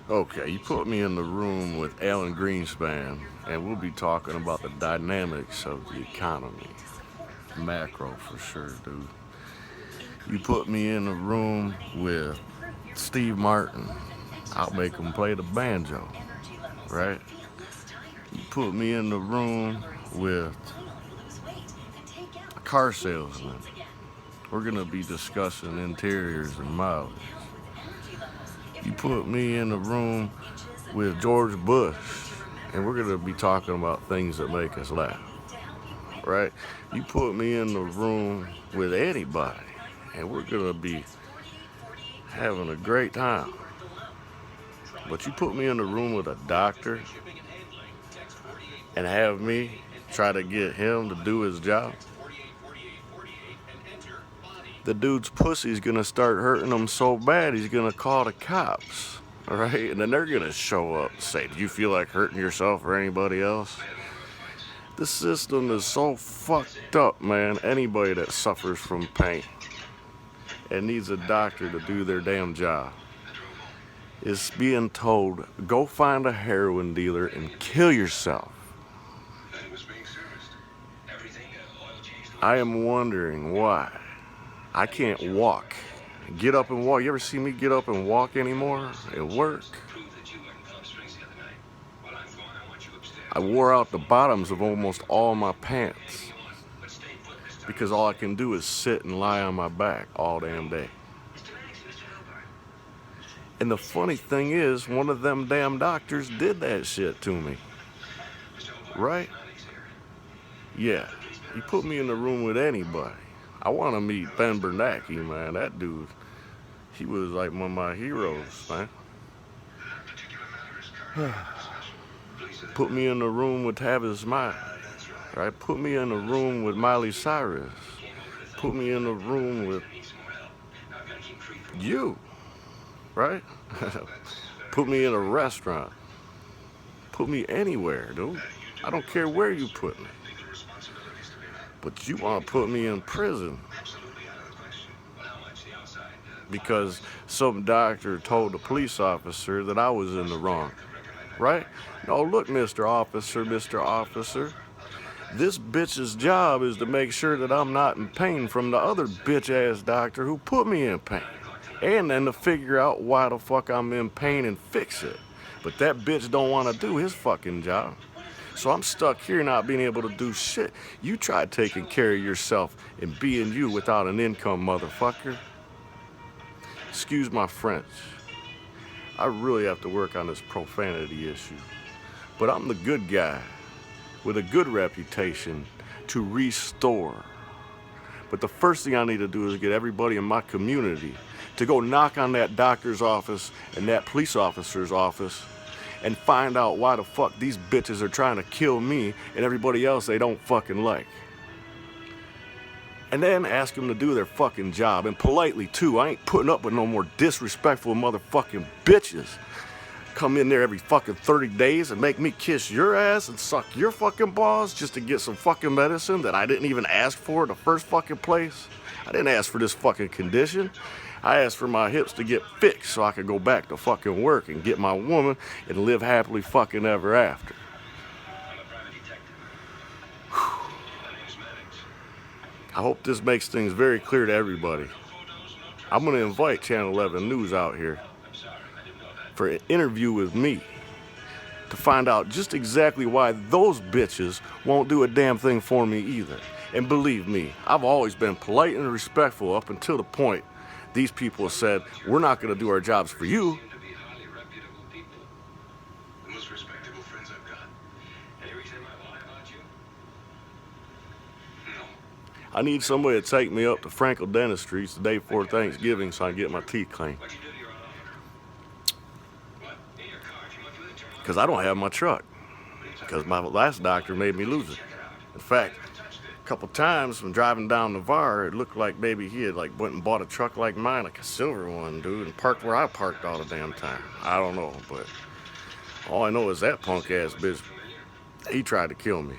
Okay, you put me in the room with Alan Greenspan, and we'll be talking about the dynamics of the economy. Macro for sure, dude. You put me in the room with Steve Martin, I'll make him play the banjo, right? You put me in the room with a car salesman, we're gonna be discussing interiors and mileage. You put me in the room with George Bush, and we're gonna be talking about things that make us laugh, right? You put me in the room with anybody, and we're gonna be having a great time. But you put me in the room with a doctor and have me try to get him to do his job, the dude's pussy's gonna start hurting him so bad he's gonna call the cops, all right? And then they're gonna show up and say, do you feel like hurting yourself or anybody else? The system is so fucked up, man. Anybody that suffers from pain and needs a doctor to do their damn job is being told, go find a heroin dealer and kill yourself. I am wondering why I can't walk. Get up and walk. You ever see me get up and walk anymore at work? I wore out the bottoms of almost all my pants because all I can do is sit and lie on my back all damn day. And the funny thing is, one of them damn doctors did that shit to me, right? Yeah, you put me in the room with anybody. I want to meet Ben Bernanke, man. That dude, he was like one of my heroes, man. Put me in the room with Tavis Smiley, right? Put me in the room with Miley Cyrus. Put me in the room with you, right? Put me in a restaurant. Put me anywhere, dude. I don't care where you put me. But you want to put me in prison because some doctor told a police officer that I was in the wrong, right? No, look, Mr. Officer, this bitch's job is to make sure that I'm not in pain from the other bitch-ass doctor who put me in pain, and then to figure out why the fuck I'm in pain and fix it. But that bitch don't want to do his fucking job. So I'm stuck here not being able to do shit. You try taking care of yourself and being you without an income, motherfucker. Excuse my French. I really have to work on this profanity issue. But I'm the good guy with a good reputation to restore. But the first thing I need to do is get everybody in my community to go knock on that doctor's office and that police officer's office and find out why the fuck these bitches are trying to kill me and everybody else they don't fucking like. And then ask them to do their fucking job, and politely too. I ain't putting up with no more disrespectful motherfucking bitches. Come in there every fucking 30 days and make me kiss your ass and suck your fucking balls just to get some fucking medicine that I didn't even ask for in the first fucking place. I didn't ask for this fucking condition. I asked for my hips to get fixed so I could go back to fucking work and get my woman and live happily fucking ever after. I hope this makes things very clear to everybody. I'm going to invite Channel 11 News out here for an interview with me to find out just exactly why those bitches won't do a damn thing for me either. And believe me, I've always been polite and respectful up until the point these people said, we're not going to do our jobs for you. I need somebody to take me up to Frankel Dentistry's the day before Thanksgiving so I can get my teeth cleaned. Because I don't have my truck. Because my last doctor made me lose it. In fact, a couple times when driving down Navarre, it looked like maybe he had went and bought a truck like mine, like a silver one, dude, and parked where I parked all the damn time. I don't know, but all I know is that punk ass bitch, he tried to kill me.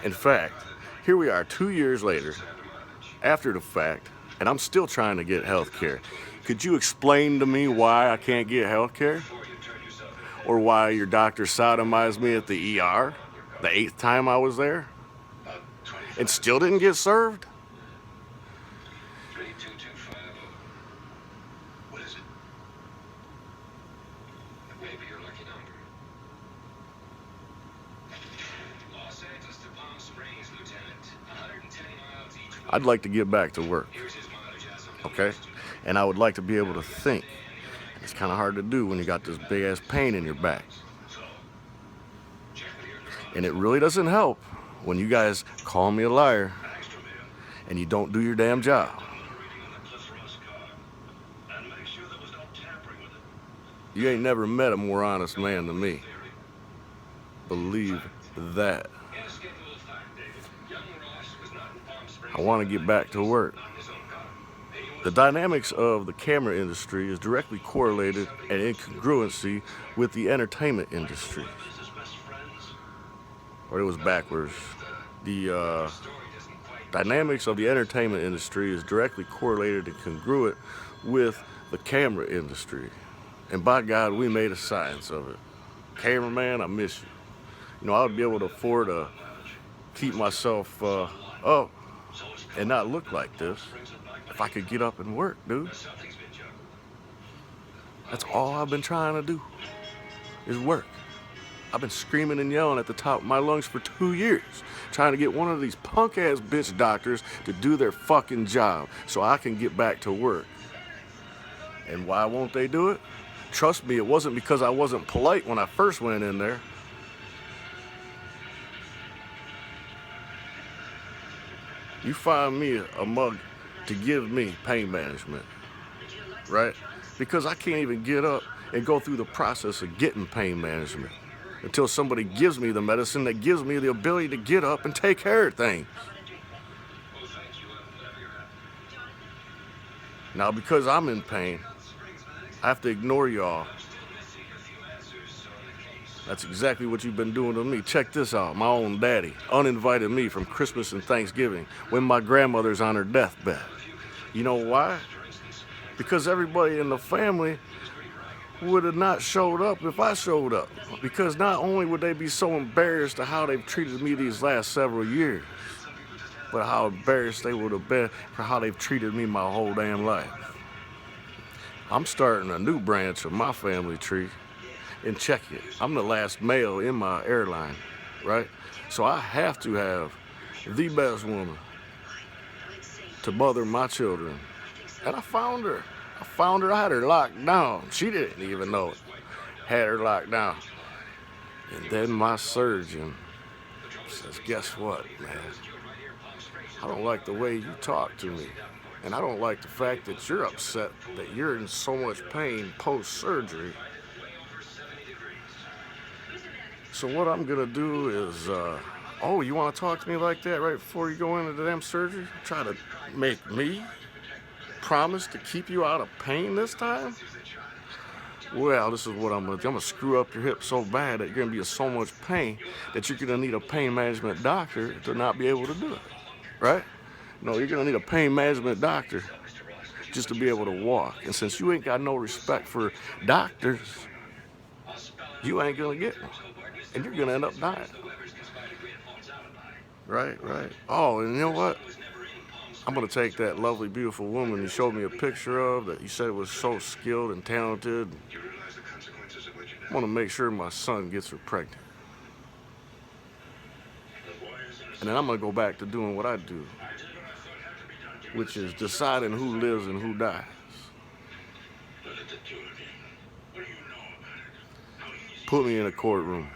In fact, here we are 2 years later, after the fact, and I'm still trying to get health care. Could you explain to me why I can't get health care? Or why your doctor sodomized me at the ER the 8th time I was there and still didn't get served? What is it? Maybe your lucky number. Los Angeles to Palm Springs, Lieutenant. 110 miles each way. I'd like to get back to work, Here's his mileage as of okay? And I would like to be able to think. It's kind of hard to do when you got this big ass pain in your back. And it really doesn't help when you guys call me a liar and you don't do your damn job. You ain't never met a more honest man than me. Believe that. I want to get back to work. The dynamics of the camera industry is directly correlated and in congruency with the entertainment industry. Or it was backwards. The dynamics of the entertainment industry is directly correlated and congruent with the camera industry. And by God, we made a science of it. Cameraman, I miss you. You know, I would be able to afford to keep myself up and not look like this if I could get up and work, dude. That's all I've been trying to do, is work. I've been screaming and yelling at the top of my lungs for 2 years, trying to get one of these punk-ass bitch doctors to do their fucking job so I can get back to work. And why won't they do it? Trust me, it wasn't because I wasn't polite when I first went in there. You find me a mug to give me pain management, right? Because I can't even get up and go through the process of getting pain management until somebody gives me the medicine that gives me the ability to get up and take care of things. Now, because I'm in pain, I have to ignore y'all. That's exactly what you've been doing to me. Check this out. My own daddy uninvited me from Christmas and Thanksgiving when my grandmother's on her deathbed. You know why? Because everybody in the family would have not showed up if I showed up. Because not only would they be so embarrassed at how they've treated me these last several years, but how embarrassed they would have been for how they've treated me my whole damn life. I'm starting a new branch of my family tree. And check it, I'm the last male in my airline, right? So I have to have the best woman to mother my children. And I found her. I had her locked down. She didn't even know it. Had her locked down. And then my surgeon says, guess what, man? I don't like the way you talk to me. And I don't like the fact that you're upset that you're in so much pain post-surgery. So what I'm gonna do is, oh, you wanna talk to me like that right before you go into the damn surgery? Try to make me promise to keep you out of pain this time? Well, this is what I'm gonna do. I'm gonna screw up your hip so bad that you're gonna be in so much pain that you're gonna need a pain management doctor to not be able to do it, right? No, you're gonna need a pain management doctor just to be able to walk. And since you ain't got no respect for doctors, you ain't gonna get one. And you're gonna end up dying. Right. Oh, and you know what? I'm gonna take that lovely, beautiful woman you showed me a picture of that you said was so skilled and talented. I wanna make sure my son gets her pregnant. And then I'm gonna go back to doing what I do, which is deciding who lives and who dies. Put me in a courtroom.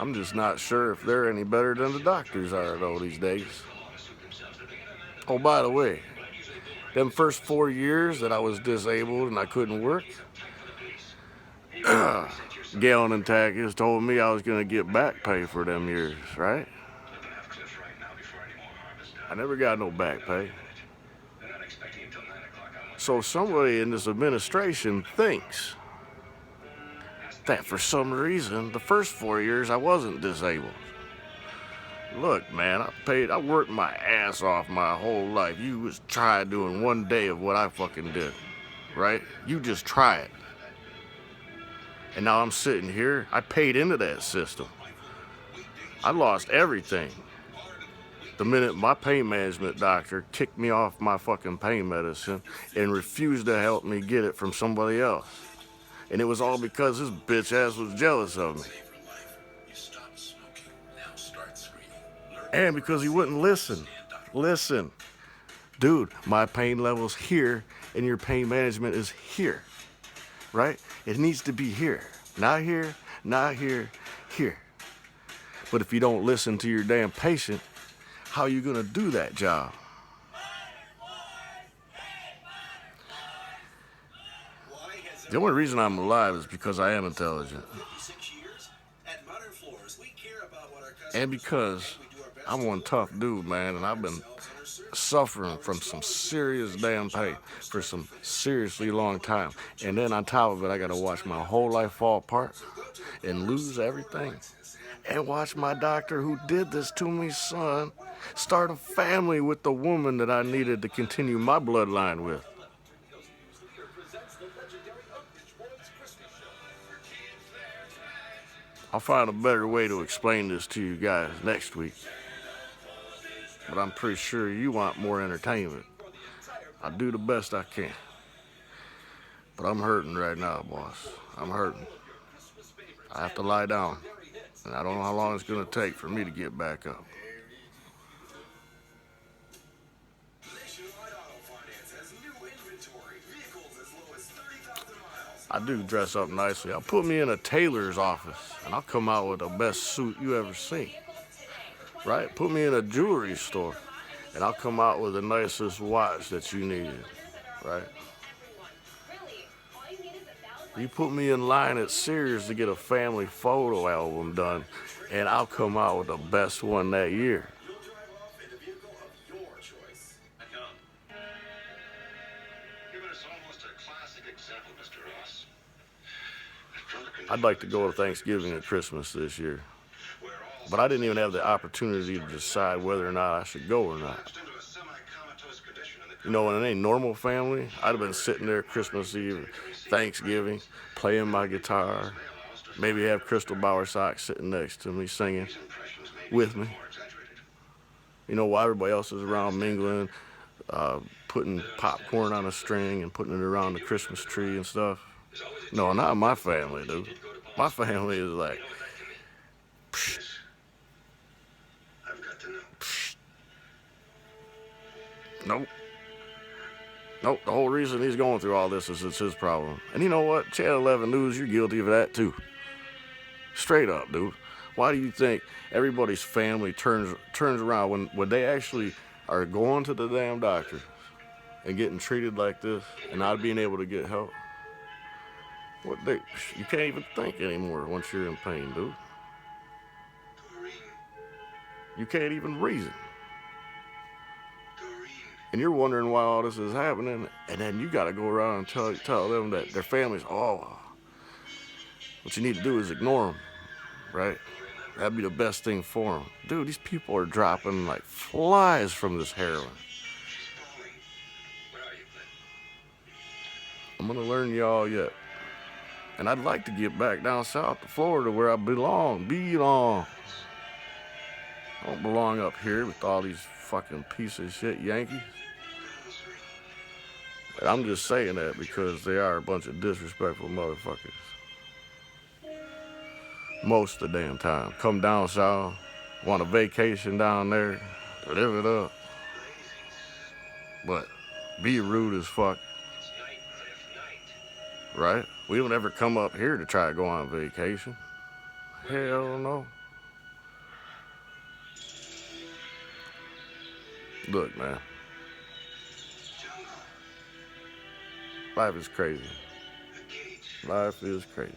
I'm just not sure if they're any better than the doctors are, though, these days. Oh, by the way, them first 4 years that I was disabled and I couldn't work, Galen and Tackers told me I was going to get back pay for them years, right? I never got no back pay. So somebody in this administration thinks that for some reason, the first 4 years I wasn't disabled. Look, man, I worked my ass off my whole life. You just try doing one day of what I fucking did, right? You just try it. And now I'm sitting here, I paid into that system. I lost everything. The minute my pain management doctor kicked me off my fucking pain medicine and refused to help me get it from somebody else. And it was all because his bitch ass was jealous of me. And because he wouldn't listen. Listen. Dude, my pain level's here and your pain management is here. Right? It needs to be here. Not here, not here, here. But if you don't listen to your damn patient, how are you gonna do that job? The only reason I'm alive is because I am intelligent. And because I'm one tough dude, man, and I've been suffering from some serious damn pain for some seriously long time. And then on top of it, I gotta watch my whole life fall apart and lose everything. And watch my doctor who did this to me, son, start a family with the woman that I needed to continue my bloodline with. I'll find a better way to explain this to you guys next week. But I'm pretty sure you want more entertainment. I do the best I can. But I'm hurting right now, boss. I'm hurting. I have to lie down. And I don't know how long it's gonna take for me to get back up. I do dress up nicely. I'll put me in a tailor's office and I'll come out with the best suit you ever seen. Right? Put me in a jewelry store and I'll come out with the nicest watch that you needed. Right? You put me in line at Sears to get a family photo album done and I'll come out with the best one that year. I'd like to go to Thanksgiving and Christmas this year, but I didn't even have the opportunity to decide whether or not I should go or not. You know, in any normal family, I'd have been sitting there Christmas Eve, Thanksgiving, playing my guitar, maybe have Crystal Bowersock sitting next to me singing with me. You know, while everybody else is around mingling, putting popcorn on a string and putting it around the Christmas tree and stuff. No, not my family, dude. My family is like, psh, psh. Nope. Nope, the whole reason he's going through all this is it's his problem. And you know what? Channel 11 News, you're guilty of that too. Straight up, dude. Why do you think everybody's family turns around when they actually are going to the damn doctor and getting treated like this and not being able to get help? You can't even think anymore once you're in pain, dude. You can't even reason. And you're wondering why all this is happening, and then you gotta go around and tell them that their families, oh, what you need to do is ignore them, right? That'd be the best thing for them. Dude, these people are dropping like flies from this heroin. I'm gonna learn y'all yet. And I'd like to get back down south to Florida where I belong. I don't belong up here with all these fucking piece of shit Yankees. And I'm just saying that because they are a bunch of disrespectful motherfuckers. Most of the damn time. Come down south, want a vacation down there, live it up. But be rude as fuck. Right? We don't ever come up here to try to go on vacation. Hell no. Look, man. Life is crazy. Life is crazy.